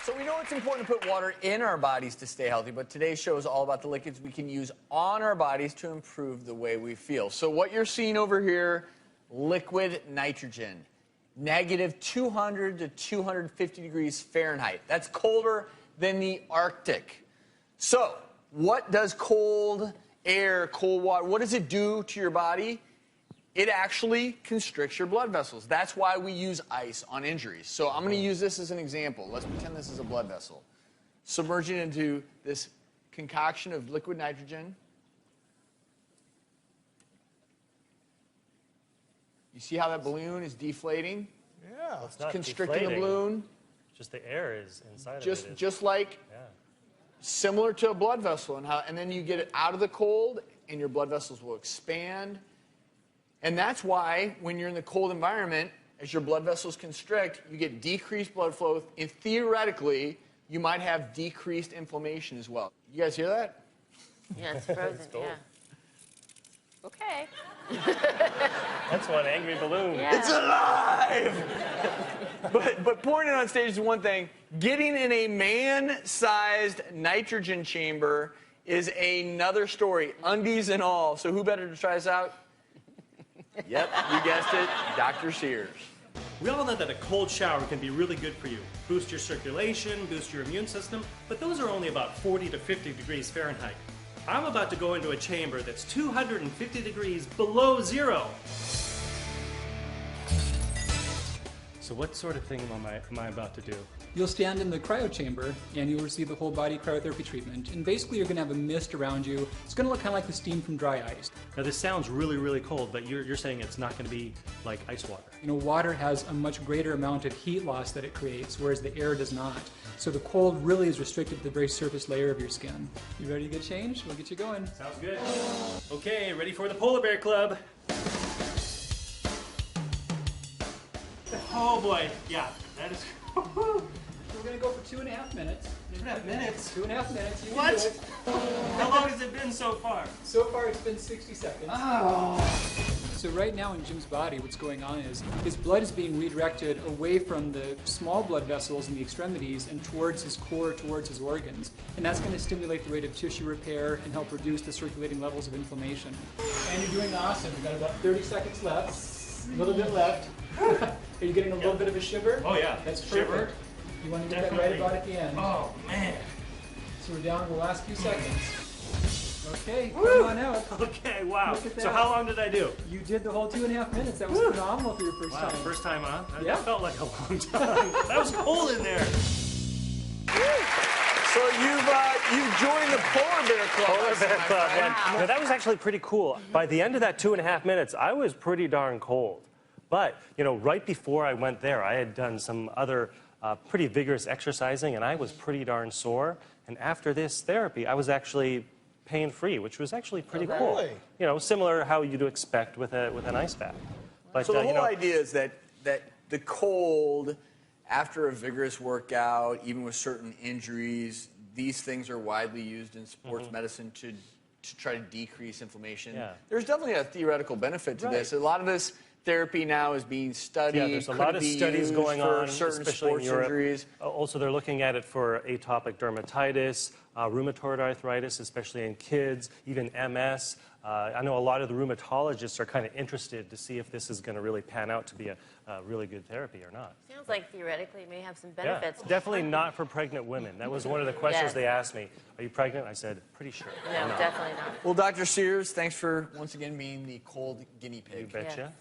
So we know it's important to put water in our bodies to stay healthy, but today's show is all about the liquids we can use on our bodies to improve the way we feel. So what you're seeing over here, liquid nitrogen, negative 200 to 250 degrees Fahrenheit. That's colder than the Arctic. So what does cold air, cold water, what does it do to your body? It actually constricts your blood vessels. That's why we use ice on injuries. So I'm going to use this as an example. Let's pretend this is a blood vessel. Submerging into this concoction of liquid nitrogen. You see how that balloon is deflating? Yeah. Well, it's not constricting deflating. the balloon. Just the air is inside of it. Just like similar to a blood vessel. And then you get it out of the cold, and your blood vessels will expand. And that's why when you're in the cold environment, as your blood vessels constrict, you get decreased blood flow, and theoretically, you might have decreased inflammation as well. You guys hear that? Yeah, it's frozen, yeah. Okay. That's one angry balloon. Yeah. It's alive! but pouring it on stage is one thing. Getting in a man-sized nitrogen chamber is another story, undies and all. So who better to try this out? Yep, you guessed it, Dr. Sears. We all know that a cold shower can be really good for you. Boost your circulation, boost your immune system, but those are only about 40 to 50 degrees Fahrenheit. I'm about to go into a chamber that's 250 degrees below zero. So what sort of thing am I about to do? You'll stand in the cryo chamber and you'll receive the whole body cryotherapy treatment. And basically you're going to have a mist around you. It's going to look kind of like the steam from dry ice. Now this sounds really, really cold, but you're saying it's not going to be like ice water. You know, water has a much greater amount of heat loss that it creates, whereas the air does not. So the cold really is restricted to the very surface layer of your skin. You ready to get changed? We'll get you going. Sounds good. Okay, ready for the Polar Bear Club. Oh boy, yeah, that is... We're going to go for 2.5 minutes. 2.5 minutes? 2.5 minutes. You can What? do it. How long has it been so far? So far it's been 60 seconds. Oh. So right now in Jim's body, what's going on is his blood is being redirected away from the small blood vessels in the extremities and towards his core, towards his organs. And that's going to stimulate the rate of tissue repair and help reduce the circulating levels of inflammation. And you're doing awesome. We've got about 30 seconds left. A little bit left. Are you getting a little bit of a shiver? Oh yeah. That's Shiver. perfect. You want to get that right about at the end. Oh man. So we're down to the last few seconds. Okay, come on out. Okay, wow. Look at that. So how long did I do? You did the whole 2.5 minutes. That was phenomenal for your first Wow, time. first time, huh? Yeah. That felt like a long time. That was cold in there. So you've joined the Polar Bear Club. Polar Bear Club. Wow. Yeah. No, that was actually pretty cool. By the end of that 2.5 minutes, I was pretty darn cold. But, you know, right before I went there, I had done some other pretty vigorous exercising, and I was pretty darn sore. And after this therapy, I was actually pain-free, which was actually pretty cool. Really? You know, similar how you'd expect with an ice bath. But, So the whole you know, idea is that the cold, after a vigorous workout, even with certain injuries, these things are widely used in sports medicine to try to decrease inflammation. Yeah. There's definitely a theoretical benefit to this. A lot of this therapy now is being studied. yeah, there's a lot of studies going for on, certain especially sports in Europe. injuries. Also, they're looking at it for atopic dermatitis, rheumatoid arthritis, especially in kids, even MS. I know a lot of the rheumatologists are kind of interested to see if this is going to really pan out to be a really good therapy or not. Sounds like theoretically it may have some Yeah, benefits. definitely not for pregnant women. That was one of the questions Yes. they asked me. Are you pregnant? I said, pretty sure. No, definitely not. Well, Dr. Sears, thanks for once again being the cold guinea pig. You betcha. Yes.